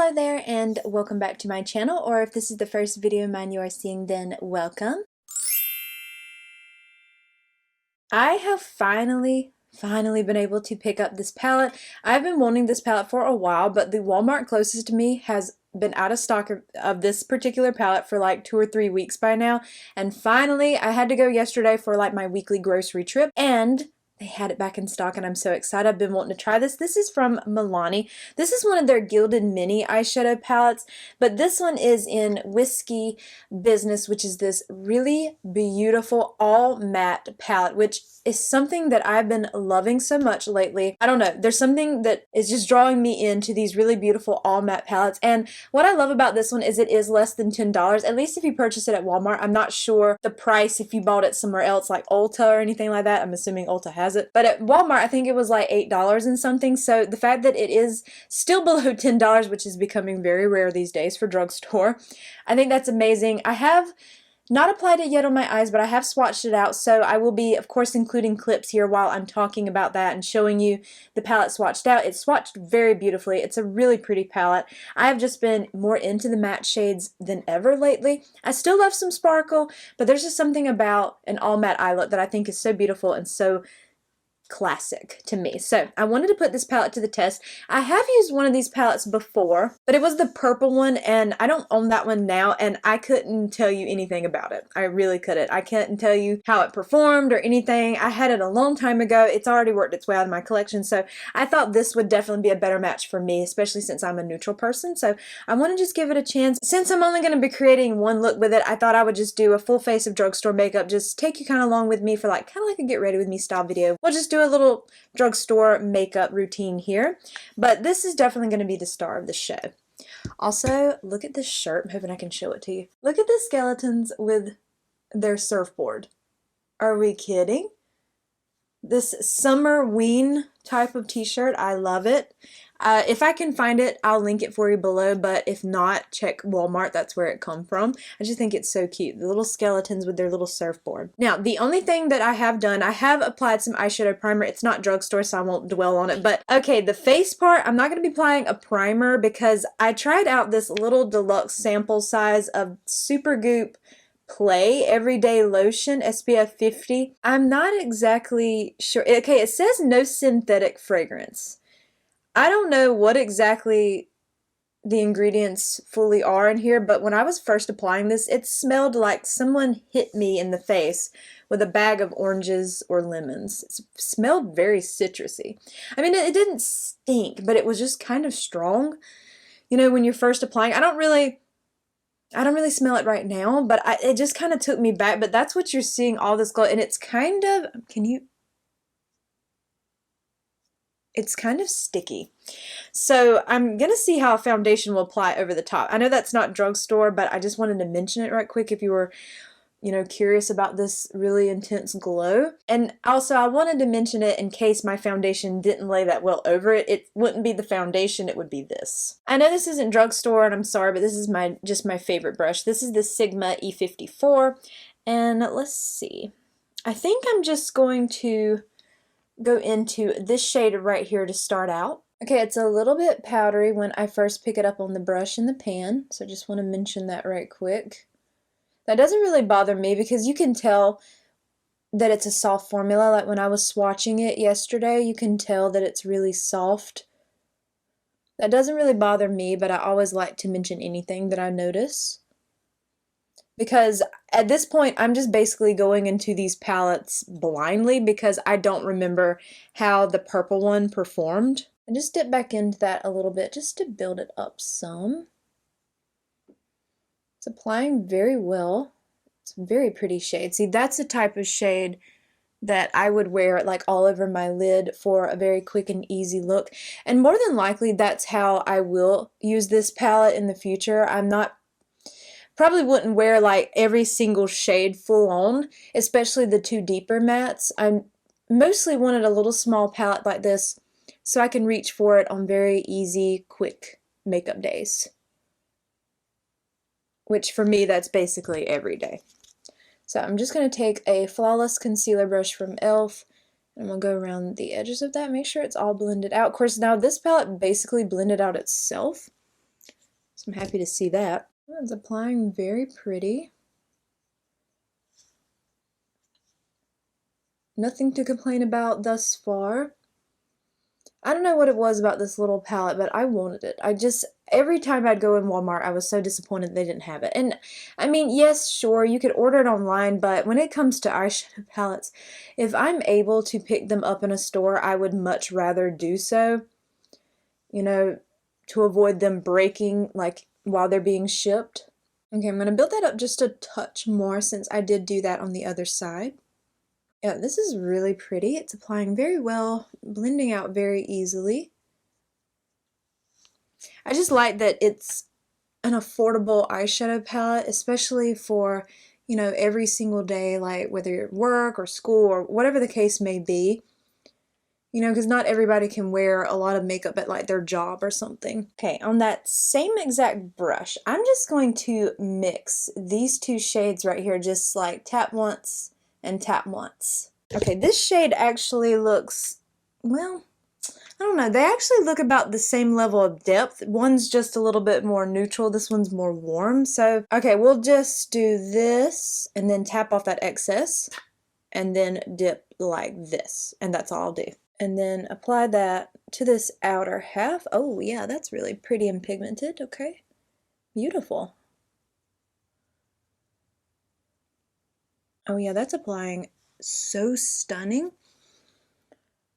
Hello there and welcome back to my channel, or if this is the first video of mine you are seeing, then welcome. I have finally been able to pick up this palette. I've been wanting this palette for a while, but the Walmart closest to me has been out of stock of this particular palette for like 2 or 3 weeks by now, and finally I had to go yesterday for like my weekly grocery trip, and they had it back in stock and I'm so excited. I've been wanting to try this. This is from Milani. This is one of their Gilded Mini eyeshadow palettes, but this one is in Whiskey Business, which is this really beautiful all matte palette, which is something that I've been loving so much lately. I don't know, there's something that is just drawing me into these really beautiful all matte palettes, and what I love about this one is it is less than $10, at least if you purchase it at Walmart. I'm not sure the price if you bought it somewhere else like Ulta or anything like that. I'm assuming Ulta has it, but at Walmart I think it was like $8 and something, so the fact that it is still below $10, which is becoming very rare these days for drugstore, I think that's amazing. I have not applied it yet on my eyes, but I have swatched it out, so I will be, of course, including clips here while I'm talking about that and showing you the palette swatched out. It's swatched very beautifully. It's a really pretty palette. I have just been more into the matte shades than ever lately. I still love some sparkle, but there's just something about an all matte eye look that I think is so beautiful and so classic to me. So I wanted to put this palette to the test. I have used one of these palettes before, but it was the purple one, and I don't own that one now, and I couldn't tell you anything about it. I really couldn't. I couldn't tell you how it performed or anything. I had it a long time ago. It's already worked its way out of my collection, so I thought this would definitely be a better match for me, especially since I'm a neutral person. So I want to just give it a chance. Since I'm only going to be creating one look with it, I thought I would just do a full face of drugstore makeup, just take you kind of along with me for like kind of like a get ready with me style video. We'll just do a little drugstore makeup routine here, but this is definitely going to be the star of the show. Also, look at this shirt. I'm hoping I can show it to you. Look at the skeletons with their surfboard. Are we kidding? This summer ween type of t-shirt, I love it. If I can find it, I'll link it for you below, but if not, check Walmart. That's where it come from. I just think it's so cute. The little skeletons with their little surfboard. Now, the only thing that I have done, I have applied some eyeshadow primer. It's not drugstore, so I won't dwell on it. But, okay, the face part, I'm not going to be applying a primer because I tried out this little deluxe sample size of Supergoop Play Everyday Lotion SPF 50. I'm not exactly sure. Okay, it says no synthetic fragrance. I don't know what exactly the ingredients fully are in here, but when I was first applying this, it smelled like someone hit me in the face with a bag of oranges or lemons. It smelled very citrusy. I mean, it didn't stink, but it was just kind of strong. You know, when you're first applying, I don't really smell it right now, but it just kind of took me back. But that's what you're seeing, all this glow, and it's kind of, it's kind of sticky. So I'm going to see how a foundation will apply over the top. I know that's not drugstore, but I just wanted to mention it right quick if you were, you know, curious about this really intense glow. And also I wanted to mention it in case my foundation didn't lay that well over it. It wouldn't be the foundation, it would be this. I know this isn't drugstore and I'm sorry, but this is just my favorite brush. This is the Sigma E54. And let's see. I think I'm just going to go into this shade right here to start out. Okay, it's a little bit powdery when I first pick it up on the brush in the pan, so I just want to mention that right quick. That doesn't really bother me because you can tell that it's a soft formula. Like when I was swatching it yesterday, you can tell that it's really soft. That doesn't really bother me, but I always like to mention anything that I notice, because at this point I'm just basically going into these palettes blindly because I don't remember how the purple one performed. I just dip back into that a little bit just to build it up some. It's applying very well. It's a very pretty shade. See, that's the type of shade that I would wear like all over my lid for a very quick and easy look. And more than likely that's how I will use this palette in the future. Probably wouldn't wear like every single shade full on, especially the two deeper mattes. I mostly wanted a little small palette like this so I can reach for it on very easy, quick makeup days. Which for me, that's basically every day. So I'm just going to take a Flawless concealer brush from e.l.f. and I'm going to go around the edges of that, make sure it's all blended out. Of course, now this palette basically blended out itself. So I'm happy to see that. It's applying very pretty. Nothing to complain about thus far. I don't know what it was about this little palette, but I wanted it. Every time I'd go in Walmart, I was so disappointed they didn't have it. And I mean, yes, sure, you could order it online, but when it comes to eyeshadow palettes, if I'm able to pick them up in a store, I would much rather do so, you know, to avoid them breaking, like, while they're being shipped. Okay, I'm going to build that up just a touch more since I did do that on the other side. Yeah, this is really pretty. It's applying very well, blending out very easily. I just like that it's an affordable eyeshadow palette, especially for, you know, every single day, like whether you're at work or school or whatever the case may be. You know, because not everybody can wear a lot of makeup at like their job or something. Okay, on that same exact brush, I'm just going to mix these two shades right here, just like tap once and tap once. Okay, this shade actually looks, well, I don't know, they actually look about the same level of depth. One's just a little bit more neutral, this one's more warm. So, okay, we'll just do this and then tap off that excess and then dip like this, and that's all I'll do. And then apply that to this outer half. Oh yeah, that's really pretty and pigmented, okay. Beautiful. Oh yeah, that's applying so stunning.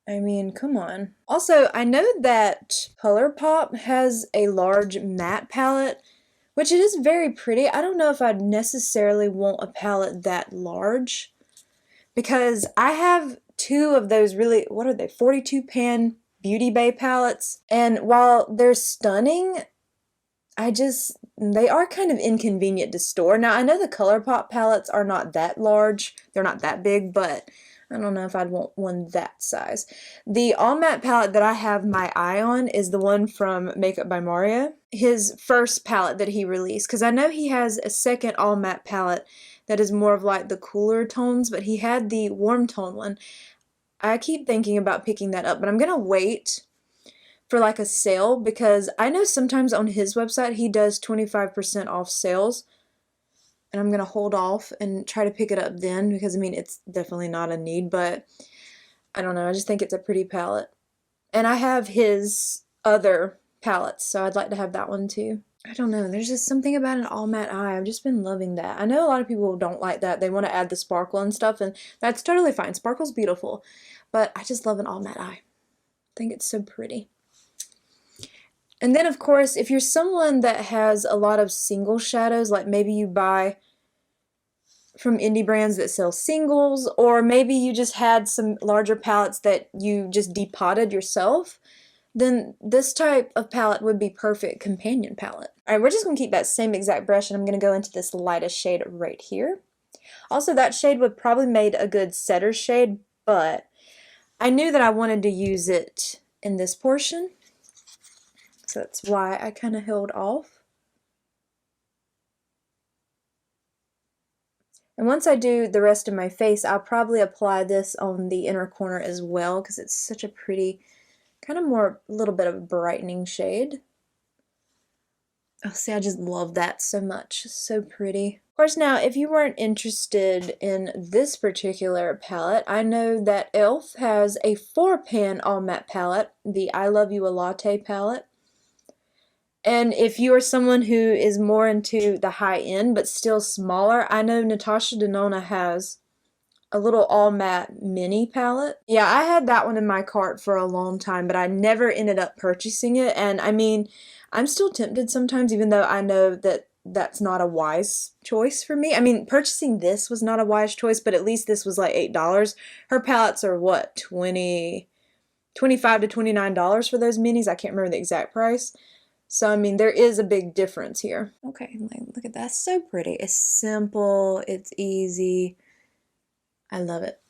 I mean, come on. Also, I know that ColourPop has a large matte palette, which it is very pretty. I don't know if I'd necessarily want a palette that large, because I have two of those really, what are they, 42 pan Beauty Bay palettes, and while they're stunning, they are kind of inconvenient to store. Now, I know the ColourPop palettes are not that large, they're not that big, but I don't know if I'd want one that size. The all matte palette that I have my eye on is the one from Makeup by Mario, his first palette that he released, because I know he has a second all matte palette that is more of like the cooler tones, but he had the warm tone one. I keep thinking about picking that up, but I'm gonna wait for like a sale, because I know sometimes on his website he does 25% off sales, and I'm gonna hold off and try to pick it up then, because I mean, it's definitely not a need, but I don't know, I just think it's a pretty palette. And I have his other palettes, so I'd like to have that one too. I don't know, there's just something about an all matte eye. I've just been loving that. I know a lot of people don't like that. They want to add the sparkle and stuff, and that's totally fine. Sparkle's beautiful, but I just love an all matte eye. I think it's so pretty. And then, of course, if you're someone that has a lot of single shadows, like maybe you buy from indie brands that sell singles, or maybe you just had some larger palettes that you just depotted yourself, then this type of palette would be perfect companion palette. Alright, we're just going to keep that same exact brush, and I'm going to go into this lightest shade right here. Also, that shade would probably made a good setter shade, but I knew that I wanted to use it in this portion, so that's why I kind of held off. And once I do the rest of my face, I'll probably apply this on the inner corner as well, because it's such a pretty, kind of more, a little bit of a brightening shade. Oh, see, I just love that so much. So pretty. Of course, now, if you weren't interested in this particular palette, I know that e.l.f. has a 4-pan all matte palette, the I Love You a Latte palette. And if you are someone who is more into the high end but still smaller, I know Natasha Denona has a little all matte mini palette. Yeah, I had that one in my cart for a long time, but I never ended up purchasing it. And I mean, I'm still tempted sometimes, even though I know that that's not a wise choice for me. I mean, purchasing this was not a wise choice, but at least this was like $8. Her palettes are what, $25 to $29 for those minis? I can't remember the exact price. So, I mean, there is a big difference here. Okay, look at that. So pretty. It's simple. It's easy. I love it.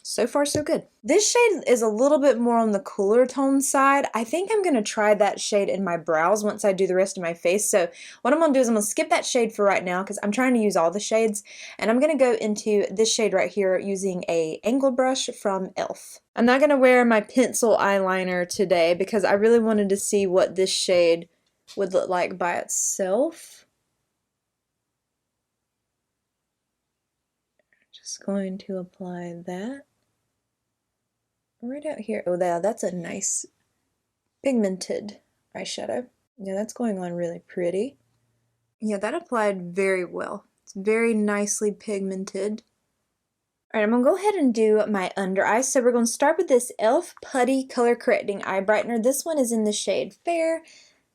So far, so good. This shade is a little bit more on the cooler tone side. I think I'm going to try that shade in my brows once I do the rest of my face. So what I'm going to do is I'm going to skip that shade for right now, because I'm trying to use all the shades. And I'm going to go into this shade right here using a angled brush from e.l.f. I'm not going to wear my pencil eyeliner today, because I really wanted to see what this shade would look like by itself. Just going to apply that right out here. Oh, that's a nice pigmented eyeshadow. Yeah, that's going on really pretty. Yeah, that applied very well. It's very nicely pigmented. All right, I'm gonna go ahead and do my under eye. So we're gonna start with this e.l.f. Putty Color Correcting Eye Brightener. This one is in the shade Fair.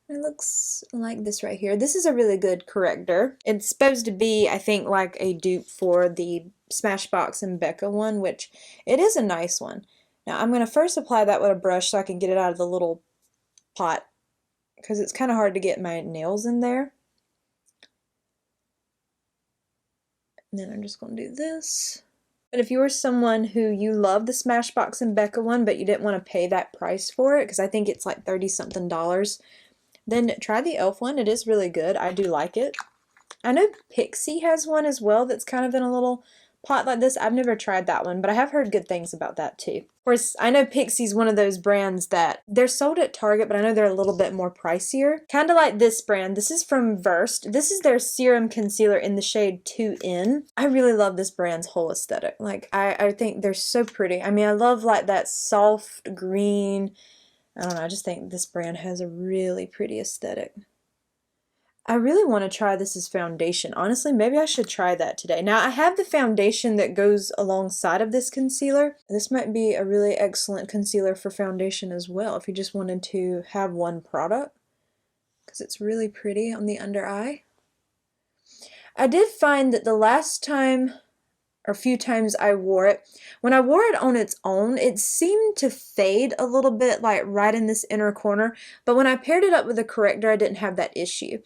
It looks like this right here. This is a really good corrector. It's supposed to be, I think, like a dupe for the Smashbox and Becca one, which it is a nice one. Now I'm gonna first apply that with a brush so I can get it out of the little pot, because it's kind of hard to get my nails in there. And then I'm just going to do this. But if you were someone who you love the Smashbox and Becca one, but you didn't want to pay that price for it, because I think it's like $30-something, then try the e.l.f. one. It is really good. I do like it. I know Pixie has one as well that's kind of in a little pot like this. I've never tried that one, but I have heard good things about that too. Of course, I know Pixie's one of those brands that they're sold at Target, but I know they're a little bit more pricier. Kind of like this brand. This is from Versed. This is their serum concealer in the shade 2N. I really love this brand's whole aesthetic. Like, I think they're so pretty. I mean, I love like that soft green. I don't know, I just think this brand has a really pretty aesthetic. I really want to try this as foundation. Honestly, maybe I should try that today. Now, I have the foundation that goes alongside of this concealer. This might be a really excellent concealer for foundation as well, if you just wanted to have one product, because it's really pretty on the under eye. I did find that the last time, or a few times I wore it, when I wore it on its own, it seemed to fade a little bit, like right in this inner corner, but when I paired it up with a corrector, I didn't have that issue.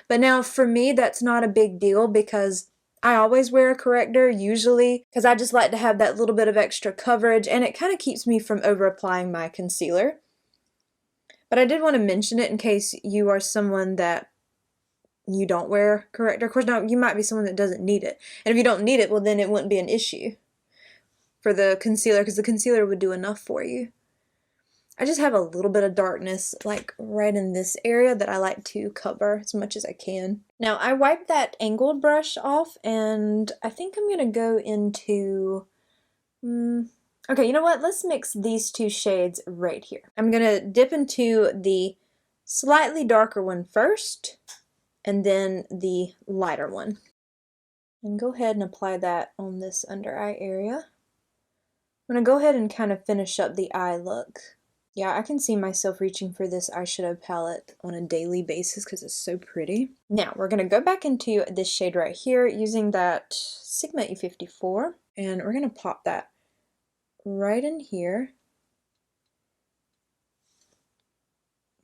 But now for me, that's not a big deal, because I always wear a corrector, usually, because I just like to have that little bit of extra coverage, and it kind of keeps me from over applying my concealer. But I did want to mention it in case you are someone that you don't wear corrector. Of course, now you might be someone that doesn't need it. And if you don't need it, well, then it wouldn't be an issue for the concealer, because the concealer would do enough for you. I just have a little bit of darkness like right in this area that I like to cover as much as I can. Now, I wiped that angled brush off, and I think I'm going to go into... okay, you know what? Let's mix these two shades right here. I'm going to dip into the slightly darker one first, and then the lighter one. And go ahead and apply that on this under eye area. I'm going to go ahead and kind of finish up the eye look. Yeah, I can see myself reaching for this eyeshadow palette on a daily basis because it's so pretty. Now, we're going to go back into this shade right here using that Sigma E54, and we're going to pop that right in here.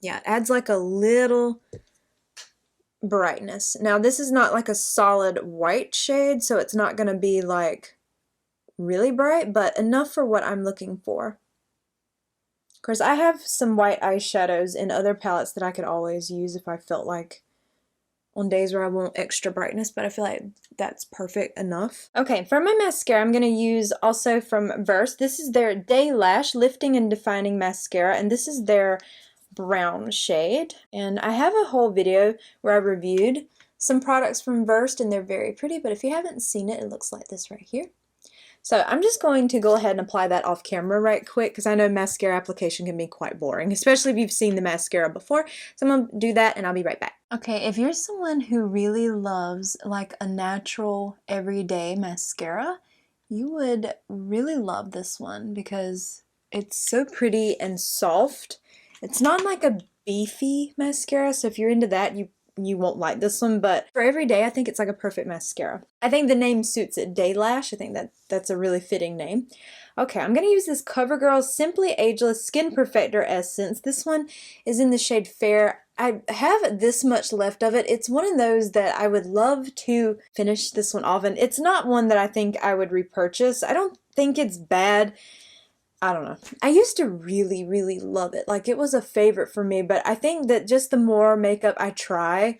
Yeah, it adds like a little brightness. Now, this is not like a solid white shade, so it's not going to be like really bright, but enough for what I'm looking for. Of course, I have some white eyeshadows in other palettes that I could always use if I felt like on days where I want extra brightness, but I feel like that's perfect enough. Okay, for my mascara, I'm going to use also from Versed. This is their Day Lash Lifting and Defining Mascara, and this is their brown shade. And I have a whole video where I reviewed some products from Versed, and they're very pretty, but if you haven't seen it, it looks like this right here. So I'm just going to go ahead and apply that off camera right quick, because I know mascara application can be quite boring, especially if you've seen the mascara before. So I'm going to do that and I'll be right back. Okay, if you're someone who really loves like a natural everyday mascara, you would really love this one because it's so pretty and soft. It's not like a beefy mascara, so if you're into that, you won't like this one, but for every day, I think it's like a perfect mascara. I think the name suits it, Day Lash. I think that's a really fitting name. Okay, I'm going to use this CoverGirl Simply Ageless Skin Perfector Essence. This one is in the shade Fair. I have this much left of it. It's one of those that I would love to finish this one off, and it's not one that I think I would repurchase. I don't think it's bad. I don't know. I used to really, really love it. Like, it was a favorite for me, but I think that just the more makeup I try,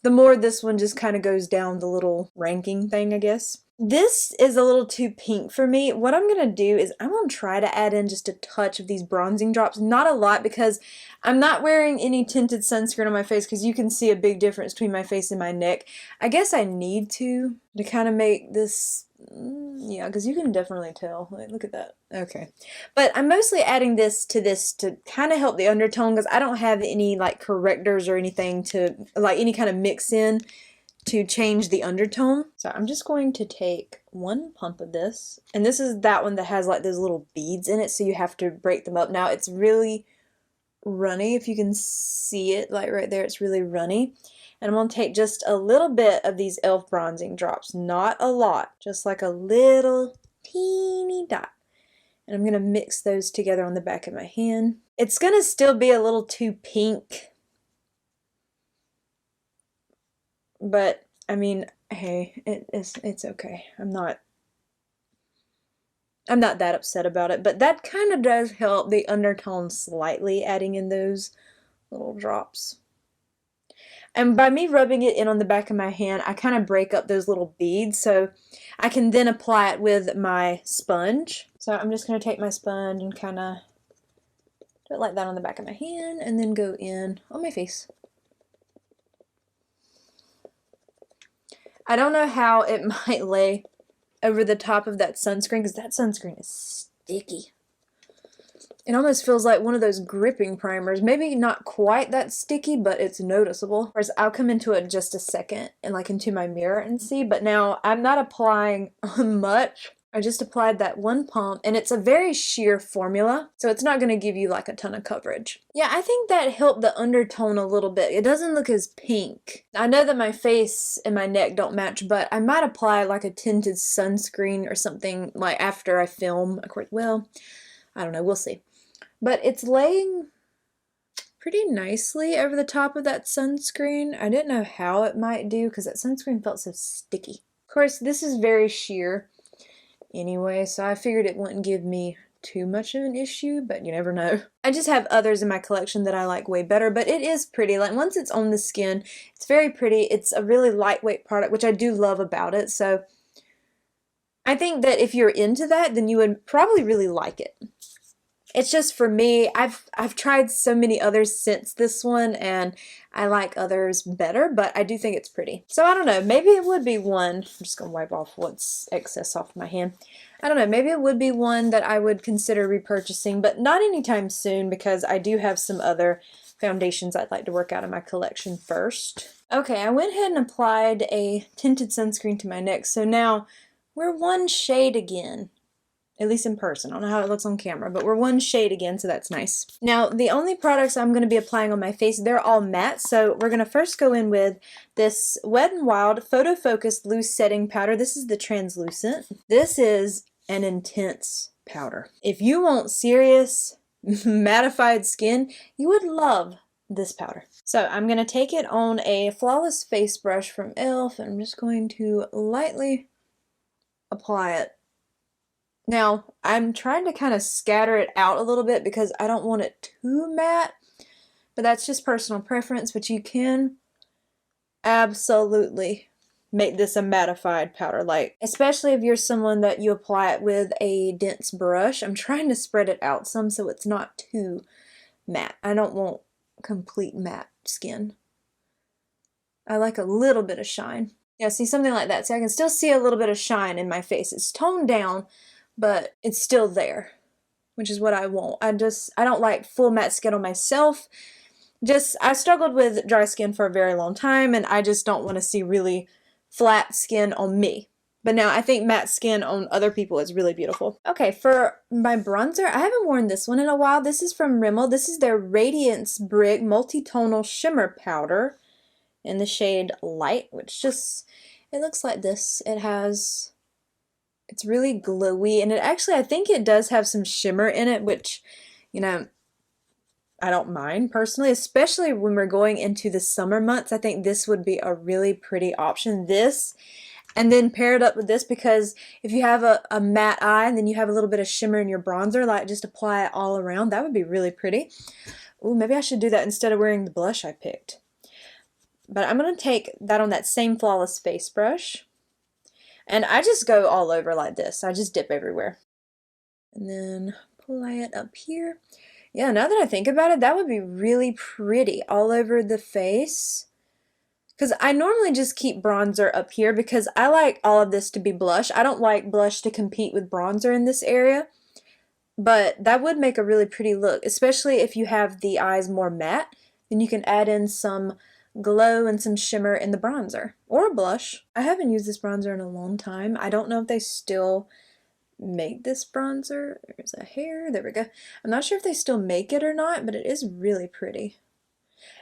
the more this one just kind of goes down the little ranking thing, I guess. This is a little too pink for me. What I'm going to do is I'm going to try to add in just a touch of these bronzing drops. Not a lot because I'm not wearing any tinted sunscreen on my face because you can see a big difference between my face and my neck. I guess I need to kind of make this, yeah, because you can definitely tell. Like, look at that. Okay. But I'm mostly adding this to kind of help the undertone because I don't have any like correctors or anything to, like any kind of mix in to change the undertone. So I'm just going to take one pump of this, and this is that one that has like those little beads in it, so you have to break them up. Now it's really runny, if you can see it, like right there, it's really runny. And I'm going to take just a little bit of these e.l.f. bronzing drops, not a lot, just like a little teeny dot. And I'm going to mix those together on the back of my hand. It's going to still be a little too pink, but I mean, hey, it's okay. I'm not that upset about it, but that kind of does help the undertone slightly, adding in those little drops. And by me rubbing it in on the back of my hand, I kind of break up those little beads, so I can then apply it with my sponge. So I'm just going to take my sponge and kind of do it like that on the back of my hand, and then go in on my face. I don't know how it might lay over the top of that sunscreen, because that sunscreen is sticky. It almost feels like one of those gripping primers. Maybe not quite that sticky, but it's noticeable. Of course, I'll come into it in just a second and like into my mirror and see, but now I'm not applying much. I just applied that one pump, and it's a very sheer formula, so it's not going to give you like a ton of coverage. Yeah, I think that helped the undertone a little bit. It doesn't look as pink. I know that my face and my neck don't match, but I might apply like a tinted sunscreen or something like after I film. Of course, well, I don't know, we'll see. But it's laying pretty nicely over the top of that sunscreen. I didn't know how it might do because that sunscreen felt so sticky. Of course, this is very sheer anyway, so I figured it wouldn't give me too much of an issue, but you never know. I just have others in my collection that I like way better, but it is pretty. Like, once it's on the skin, it's very pretty. It's a really lightweight product, which I do love about it, so I think that if you're into that, then you would probably really like it. It's just, for me, I've tried so many others since this one, and I like others better, but I do think it's pretty. So I don't know, maybe it would be one, I'm just going to wipe off what's excess off my hand. I don't know, maybe it would be one that I would consider repurchasing, but not anytime soon, because I do have some other foundations I'd like to work out of my collection first. Okay, I went ahead and applied a tinted sunscreen to my neck, so now we're one shade again. At least in person. I don't know how it looks on camera, but we're one shade again, so that's nice. Now, the only products I'm going to be applying on my face, they're all matte, so we're going to first go in with this Wet n Wild Photo Focus Loose Setting Powder. This is the translucent. This is an intense powder. If you want serious mattified skin, you would love this powder. So I'm going to take it on a Flawless Face Brush from e.l.f. and I'm just going to lightly apply it. Now, I'm trying to kind of scatter it out a little bit because I don't want it too matte, but that's just personal preference, but you can absolutely make this a mattified powder, like, especially if you're someone that you apply it with a dense brush. I'm trying to spread it out some so it's not too matte. I don't want complete matte skin. I like a little bit of shine. Yeah, see, something like that. See, I can still see a little bit of shine in my face. It's toned down, but it's still there, which is what I want. I don't like full matte skin on myself. I struggled with dry skin for a very long time, and I just don't want to see really flat skin on me. But now I think matte skin on other people is really beautiful. Okay, for my bronzer, I haven't worn this one in a while. This is from Rimmel. This is their Radiance Brick Multi-Tonal Shimmer Powder in the shade Light, which just, it looks like this. It's really glowy, and I think it does have some shimmer in it, which, you know, I don't mind personally, especially when we're going into the summer months. I think this would be a really pretty option. This, and then pair it up with this, because if you have a matte eye and then you have a little bit of shimmer in your bronzer, like just apply it all around, that would be really pretty. Ooh, maybe I should do that instead of wearing the blush I picked. But I'm going to take that on that same Flawless Face brush. And I just go all over like this. I just dip everywhere. And then apply it up here. Yeah, now that I think about it, that would be really pretty all over the face. Because I normally just keep bronzer up here because I like all of this to be blush. I don't like blush to compete with bronzer in this area. But that would make a really pretty look, especially if you have the eyes more matte. Then you can add in some glow and some shimmer in the bronzer. Or a blush. I haven't used this bronzer in a long time. I don't know if they still make this bronzer. There's a hair. There we go. I'm not sure if they still make it or not, but it is really pretty.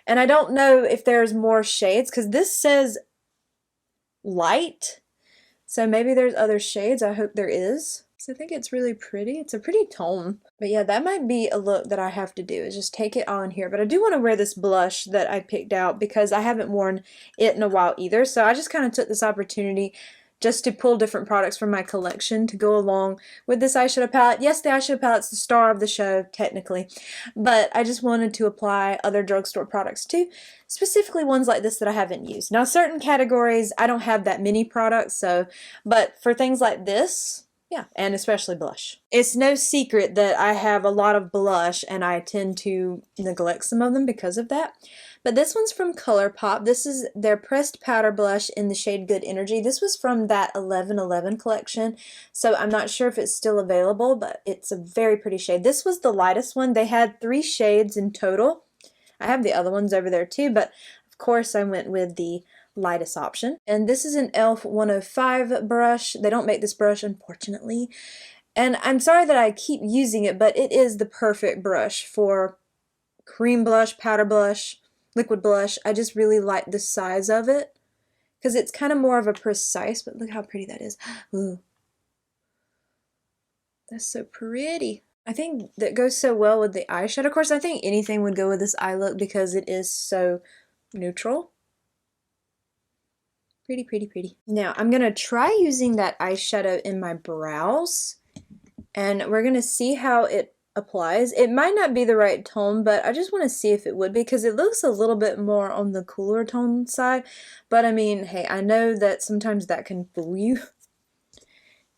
And I don't know if there's more shades because this says light. So maybe there's other shades. I hope there is. So I think it's really pretty. It's a pretty tone. But yeah, that might be a look that I have to do is just take it on here. But I do want to wear this blush that I picked out because I haven't worn it in a while either. So I just kind of took this opportunity just to pull different products from my collection to go along with this eyeshadow palette. Yes, the eyeshadow palette's the star of the show, technically, but I just wanted to apply other drugstore products too, specifically ones like this that I haven't used. Now, certain categories, I don't have that many products, but for things like this, yeah, and especially blush. It's no secret that I have a lot of blush and I tend to neglect some of them because of that. But this one's from ColourPop. This is their pressed powder blush in the shade Good Energy. This was from that 1111 collection, so I'm not sure if it's still available, but it's a very pretty shade. This was the lightest one. They had 3 shades in total. I have the other ones over there too, but of course I went with the lightest option. And this is an e.l.f. 105 brush. They don't make this brush, unfortunately. And I'm sorry that I keep using it, but it is the perfect brush for cream blush, powder blush, liquid blush. I just really like the size of it because it's kind of more of a precise, but look how pretty that is. Ooh. That's so pretty. I think that goes so well with the eyeshadow. Of course, I think anything would go with this eye look because it is so neutral. Pretty, pretty, pretty. Now, I'm going to try using that eyeshadow in my brows, and we're going to see how it applies. It might not be the right tone, but I just want to see if it would be, because it looks a little bit more on the cooler tone side. But I mean, hey, I know that sometimes that can fool you.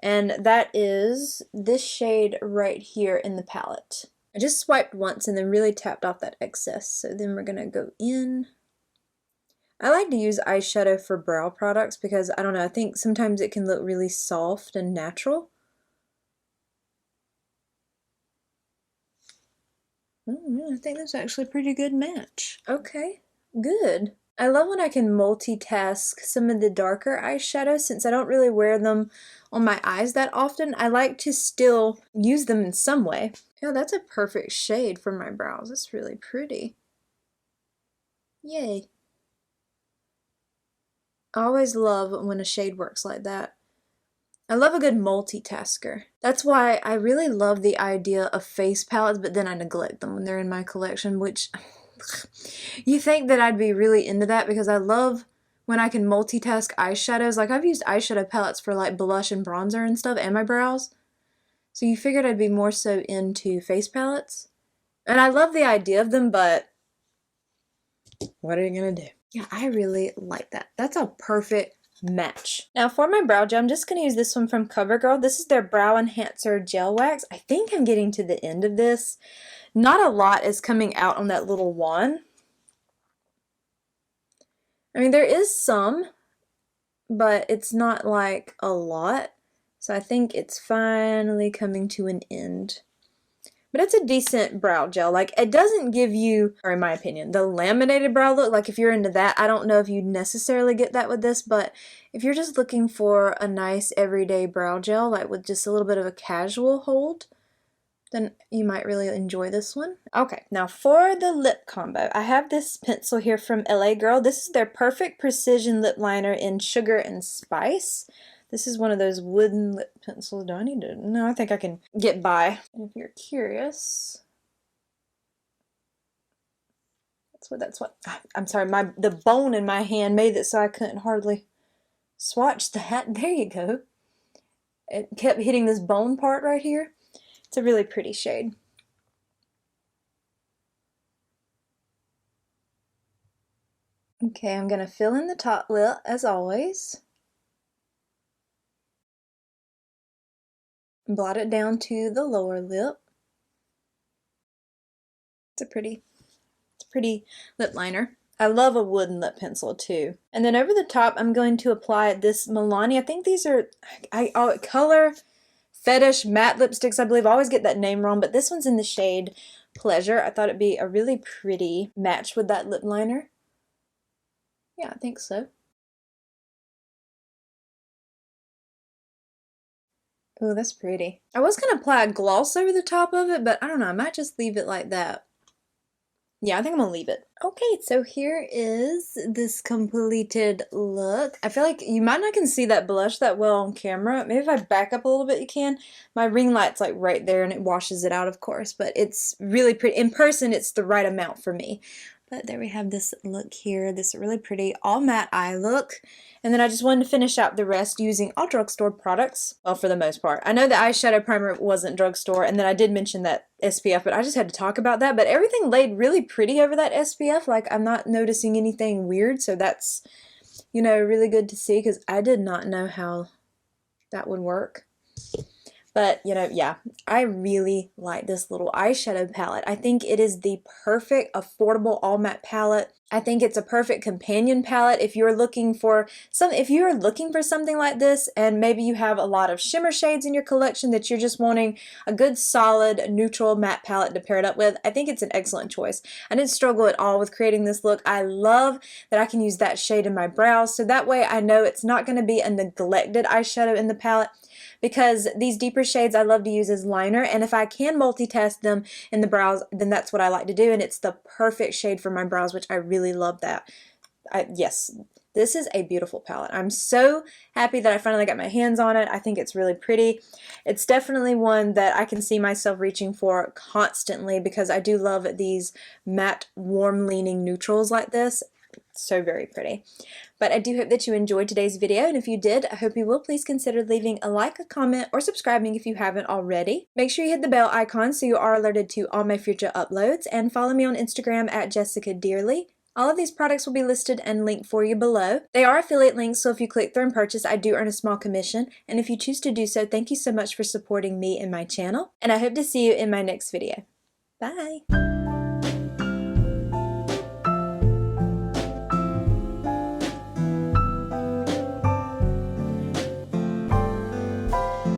And that is this shade right here in the palette. I just swiped once and then really tapped off that excess. So then we're going to go in. I like to use eyeshadow for brow products because, I don't know, I think sometimes it can look really soft and natural. I think that's actually a pretty good match. Okay, good. I love when I can multitask some of the darker eyeshadow since I don't really wear them on my eyes that often. I like to still use them in some way. Yeah, that's a perfect shade for my brows. It's really pretty. Yay. I always love when a shade works like that. I love a good multitasker. That's why I really love the idea of face palettes, but then I neglect them when they're in my collection, which you think that I'd be really into that because I love when I can multitask eyeshadows. Like, I've used eyeshadow palettes for like blush and bronzer and stuff and my brows. So you figured I'd be more so into face palettes. And I love the idea of them, but what are you gonna do? Yeah, I really like that. That's a perfect match. Now for my brow gel, I'm just going to use this one from CoverGirl. This is their Brow Enhancer Gel Wax. I think I'm getting to the end of this. Not a lot is coming out on that little wand. I mean, there is some, but it's not like a lot. So I think it's finally coming to an end. But it's a decent brow gel. Like, it doesn't give you, or in my opinion, the laminated brow look. Like, if you're into that, I don't know if you necessarily get that with this, but if you're just looking for a nice everyday brow gel, like with just a little bit of a casual hold, then you might really enjoy this one. Okay, now for the lip combo, I have this pencil here from LA Girl. This is their Perfect Precision Lip Liner in Sugar and Spice. This is one of those wooden lip pencils. Do I need to? No, I think I can get by. And if you're curious, that's what, I'm sorry, the bone in my hand made it so I couldn't hardly swatch that. There you go. It kept hitting this bone part right here. It's a really pretty shade. Okay, I'm going to fill in the top lip as always. blot it down to the lower lip. It's a pretty lip liner. I love a wooden lip pencil too. And then over the top, I'm going to apply this Milani. I think these are Color Fetish matte lipsticks, I believe. I always get that name wrong, but this one's in the shade Pleasure. I thought it'd be a really pretty match with that lip liner. Yeah, I think so. Oh, that's pretty. I was going to apply a gloss over the top of it, but I don't know. I might just leave it like that. Yeah, I think I'm gonna leave it. Okay, so here is this completed look. I feel like you might not can see that blush that well on camera. Maybe if I back up a little bit you can. My ring light's like right there and it washes it out, of course, but it's really pretty. In person, it's the right amount for me. But there we have this look here, this really pretty all matte eye look. And then I just wanted to finish out the rest using all drugstore products. Well, for the most part. I know the eyeshadow primer wasn't drugstore, and then I did mention that SPF, but I just had to talk about that. But everything laid really pretty over that SPF. Like, I'm not noticing anything weird, so that's, you know, really good to see because I did not know how that would work. But, you know, yeah, I really like this little eyeshadow palette. I think it is the perfect, affordable all matte palette. I think it's a perfect companion palette if you're looking for something like this and maybe you have a lot of shimmer shades in your collection that you're just wanting a good solid neutral matte palette to pair it up with. I think it's an excellent choice. I didn't struggle at all with creating this look. I love that I can use that shade in my brows, so that way I know it's not going to be a neglected eyeshadow in the palette, because these deeper shades I love to use as liner, and if I can multitask them in the brows, then that's what I like to do, and it's the perfect shade for my brows, which I really love that. Yes, this is a beautiful palette. I'm so happy that I finally got my hands on it. I think it's really pretty. It's definitely one that I can see myself reaching for constantly because I do love these matte, warm-leaning neutrals like this. So very pretty. But I do hope that you enjoyed today's video, and if you did, I hope you will please consider leaving a like, a comment, or subscribing if you haven't already. Make sure you hit the bell icon so you are alerted to all my future uploads, and follow me on Instagram at jessicadeerly. All of these products will be listed and linked for you below. They are affiliate links, so if you click through and purchase, I do earn a small commission, and if you choose to do so, thank you so much for supporting me and my channel, and I hope to see you in my next video. Bye!